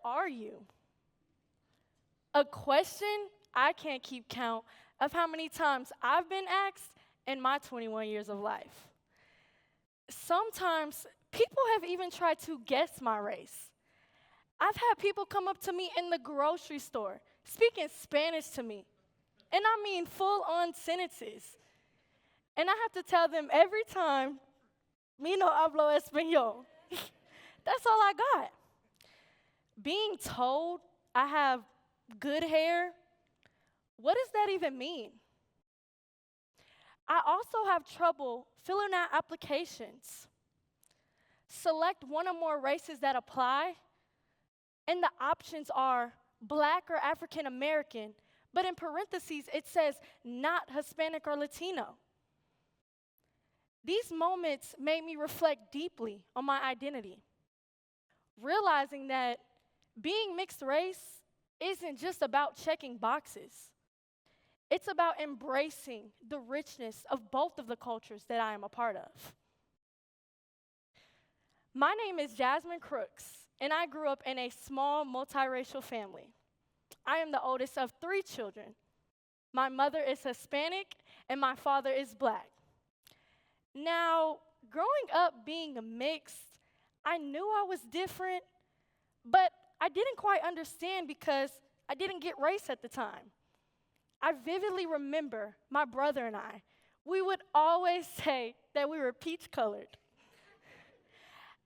are you? A question I can't keep count of how many times I've been asked in my 21 years of life. Sometimes people have even tried to guess my race. I've had people come up to me in the grocery store speaking Spanish to me, and I mean full-on sentences. And I have to tell them every time, "Mi no hablo español." That's all I got. Being told I have good hair, what does that even mean? I also have trouble filling out applications. Select one or more races that apply, and the options are Black or African American, but in parentheses it says not Hispanic or Latino. These moments made me reflect deeply on my identity, realizing that being mixed race isn't just about checking boxes. It's about embracing the richness of both of the cultures that I am a part of. My name is Jasmine Crooks, and I grew up in a small multiracial family. I am the oldest of 3 children. My mother is Hispanic, and my father is Black. Now, growing up being mixed, I knew I was different, but I didn't quite understand because I didn't get race at the time. I vividly remember my brother and we would always say that we were peach-colored.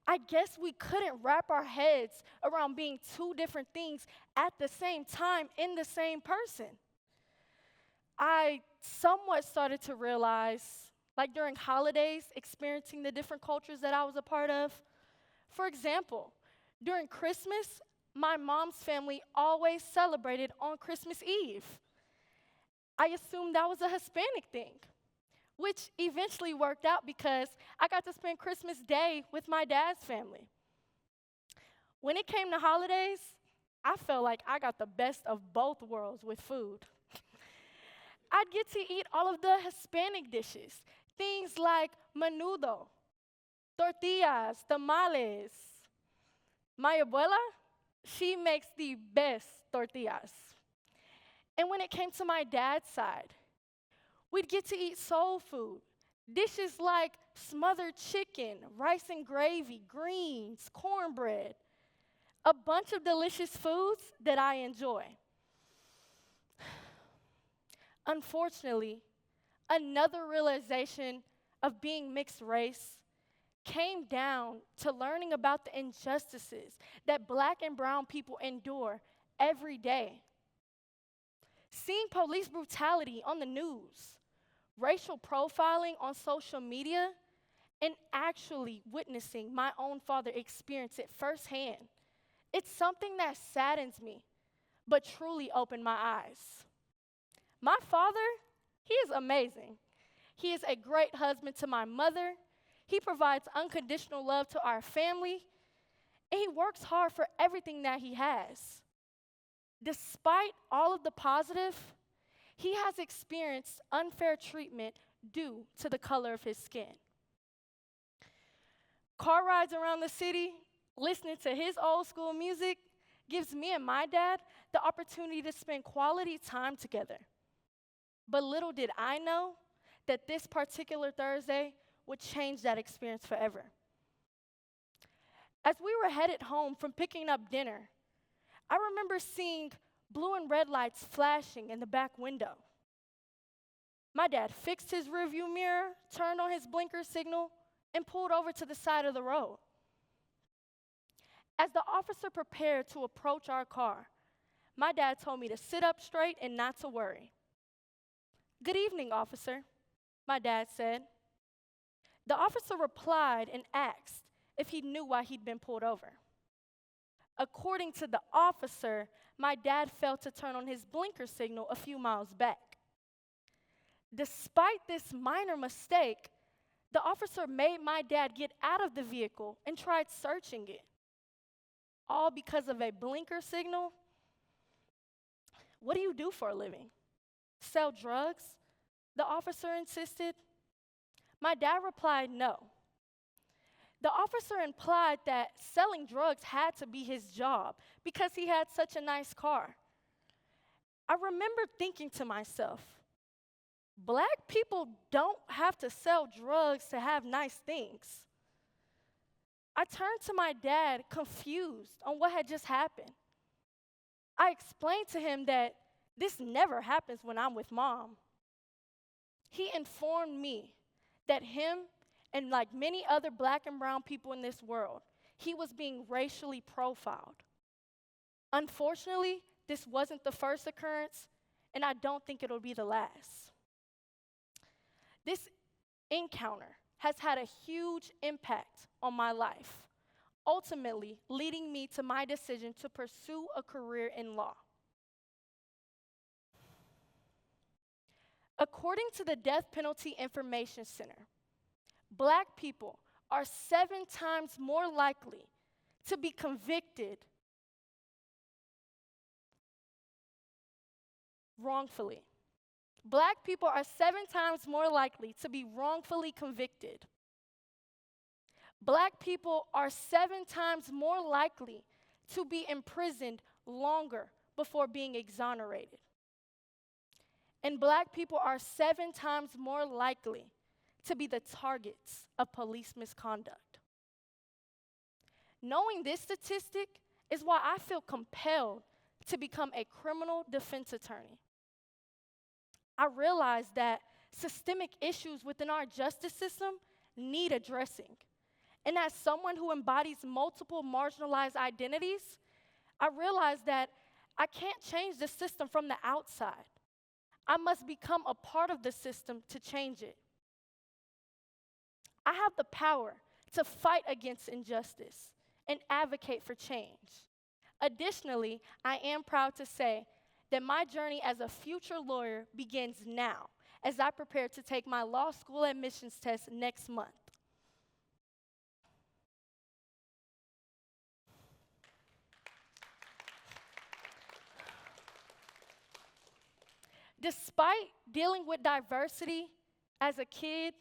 I guess we couldn't wrap our heads around being 2 different things at the same time in the same person. I somewhat started to realize, like during holidays, experiencing the different cultures that I was a part of. For example, during Christmas, my mom's family always celebrated on Christmas Eve. I assumed that was a Hispanic thing, which eventually worked out because I got to spend Christmas Day with my dad's family. When it came to holidays, I felt like I got the best of both worlds with food. I'd get to eat all of the Hispanic dishes, things like menudo, tortillas, tamales. My abuela, she makes the best tortillas. And when it came to my dad's side, we'd get to eat soul food, dishes like smothered chicken, rice and gravy, greens, cornbread, a bunch of delicious foods that I enjoy. Unfortunately, another realization of being mixed race came down to learning about the injustices that Black and brown people endure every day. Seeing police brutality on the news, racial profiling on social media, and actually witnessing my own father experience it firsthand, it's something that saddens me, but truly opened my eyes. My father, he is amazing. He is a great husband to my mother. He provides unconditional love to our family, and he works hard for everything that he has. Despite all of the positive, he has experienced unfair treatment due to the color of his skin. Car rides around the city, listening to his old school music, gives me and my dad the opportunity to spend quality time together. But little did I know that this particular Thursday would change that experience forever. As we were headed home from picking up dinner, I remember seeing blue and red lights flashing in the back window. My dad fixed his rearview mirror, turned on his blinker signal, and pulled over to the side of the road. As the officer prepared to approach our car, my dad told me to sit up straight and not to worry. "Good evening, officer," my dad said. The officer replied and asked if he knew why he'd been pulled over. According to the officer, my dad failed to turn on his blinker signal a few miles back. Despite this minor mistake, the officer made my dad get out of the vehicle and tried searching it. All because of a blinker signal? "What do you do for a living?" "Sell drugs?" the officer insisted. My dad replied, "No." The officer implied that selling drugs had to be his job because he had such a nice car. I remember thinking to myself, Black people don't have to sell drugs to have nice things. I turned to my dad, confused on what had just happened. I explained to him that this never happens when I'm with Mom. He informed me that him and like many other Black and brown people in this world, he was being racially profiled. Unfortunately, this wasn't the first occurrence, and I don't think it'll be the last. This encounter has had a huge impact on my life, ultimately leading me to my decision to pursue a career in law. According to the Death Penalty Information Center, Black people are 7 times more likely to be convicted wrongfully. Black people are 7 times more likely to be wrongfully convicted. Black people are 7 times more likely to be imprisoned longer before being exonerated. And Black people are 7 times more likely to be the targets of police misconduct. Knowing this statistic is why I feel compelled to become a criminal defense attorney. I realize that systemic issues within our justice system need addressing. And as someone who embodies multiple marginalized identities, I realize that I can't change the system from the outside. I must become a part of the system to change it. I have the power to fight against injustice and advocate for change. Additionally, I am proud to say that my journey as a future lawyer begins now as I prepare to take my law school admissions test next month. Despite dealing with diversity as a kid,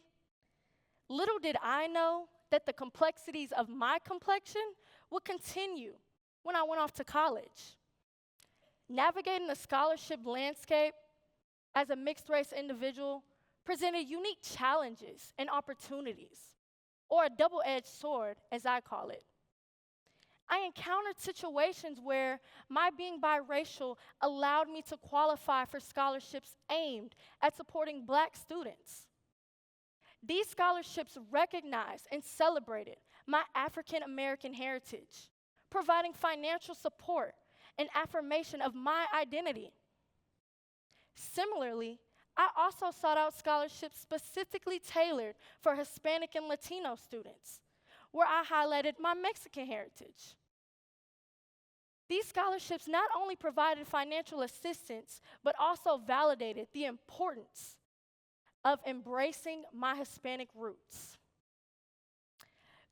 little did I know that the complexities of my complexion would continue when I went off to college. Navigating the scholarship landscape as a mixed-race individual presented unique challenges and opportunities, or a double-edged sword, as I call it. I encountered situations where my being biracial allowed me to qualify for scholarships aimed at supporting Black students. These scholarships recognized and celebrated my African American heritage, providing financial support and affirmation of my identity. Similarly, I also sought out scholarships specifically tailored for Hispanic and Latino students, where I highlighted my Mexican heritage. These scholarships not only provided financial assistance, but also validated the importance of embracing my Hispanic roots.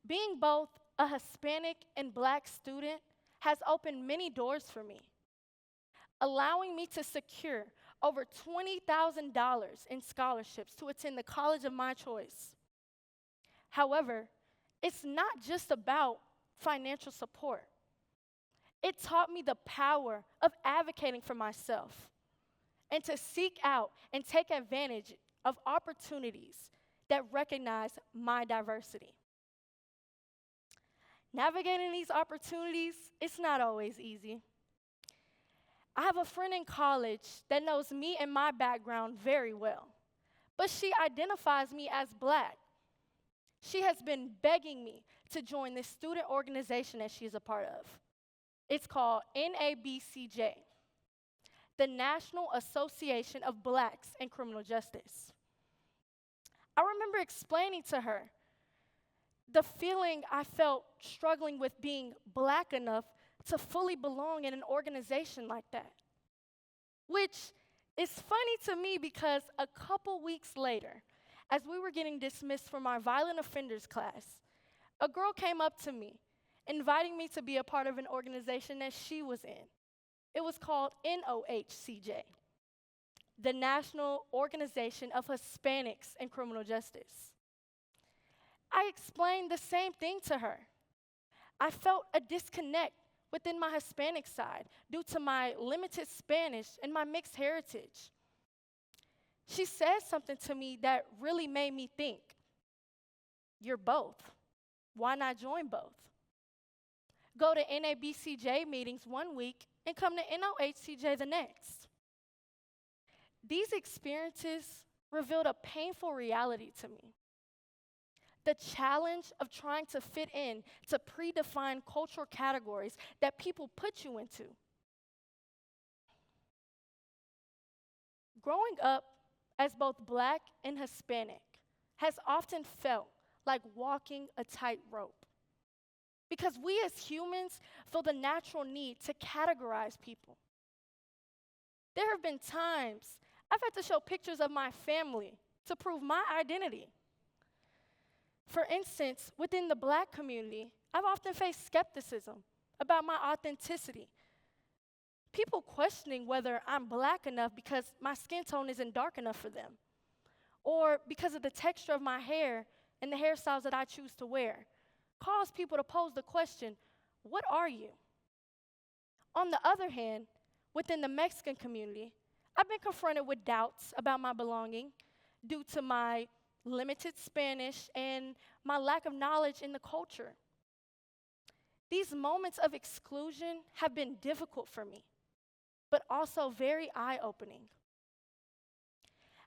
Being both a Hispanic and Black student has opened many doors for me, allowing me to secure over $20,000 in scholarships to attend the college of my choice. However, it's not just about financial support. It taught me the power of advocating for myself and to seek out and take advantage of opportunities that recognize my diversity. Navigating these opportunities, it's not always easy. I have a friend in college that knows me and my background very well, but she identifies me as Black. She has been begging me to join this student organization that she is a part of. It's called NABCJ, the National Association of Blacks in Criminal Justice. I remember explaining to her the feeling I felt struggling with being Black enough to fully belong in an organization like that. Which is funny to me because a couple weeks later, as we were getting dismissed from our violent offenders class, a girl came up to me, inviting me to be a part of an organization that she was in. It was called NOHCJ, the National Organization of Hispanics in Criminal Justice. I explained the same thing to her. I felt a disconnect within my Hispanic side due to my limited Spanish and my mixed heritage. She said something to me that really made me think. You're both. Why not join both? Go to NABCJ meetings one week and come to NOHCJ the next. These experiences revealed a painful reality to me. The challenge of trying to fit in to predefined cultural categories that people put you into. Growing up as both Black and Hispanic has often felt like walking a tightrope. Because we as humans feel the natural need to categorize people. There have been times I've had to show pictures of my family to prove my identity. For instance, within the Black community, I've often faced skepticism about my authenticity. People questioning whether I'm Black enough because my skin tone isn't dark enough for them, or because of the texture of my hair and the hairstyles that I choose to wear, cause people to pose the question, what are you? On the other hand, within the Mexican community, I've been confronted with doubts about my belonging due to my limited Spanish and my lack of knowledge in the culture. These moments of exclusion have been difficult for me, but also very eye-opening.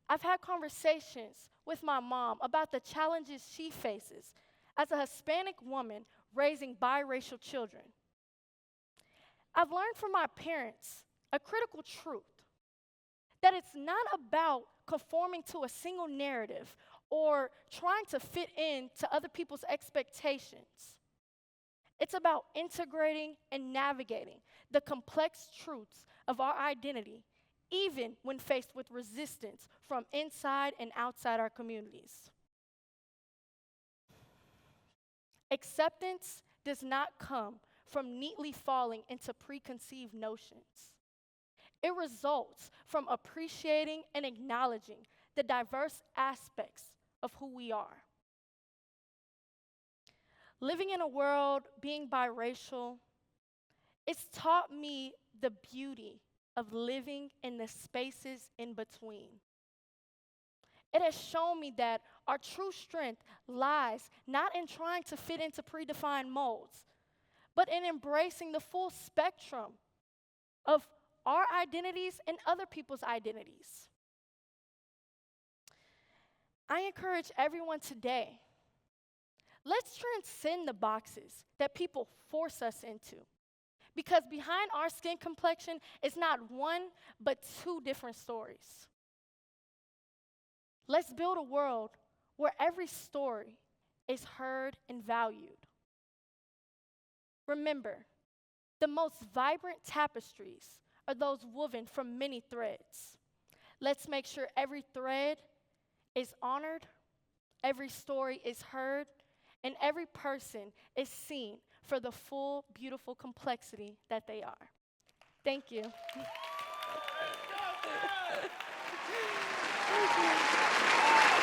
I've had conversations with my mom about the challenges she faces as a Hispanic woman raising biracial children. I've learned from my parents a critical truth, that it's not about conforming to a single narrative or trying to fit in to other people's expectations. It's about integrating and navigating the complex truths of our identity, even when faced with resistance from inside and outside our communities. Acceptance does not come from neatly falling into preconceived notions. It results from appreciating and acknowledging the diverse aspects of who we are. Living in a world being biracial, it's taught me the beauty of living in the spaces in between. It has shown me that our true strength lies not in trying to fit into predefined molds, but in embracing the full spectrum of our identities and other people's identities. I encourage everyone today, let's transcend the boxes that people force us into. Because behind our skin complexion is not one, but two different stories. Let's build a world where every story is heard and valued. Remember, the most vibrant tapestries are those woven from many threads. Let's make sure every thread is honored, every story is heard, and every person is seen for the full, beautiful complexity that they are. Thank you. Thank you.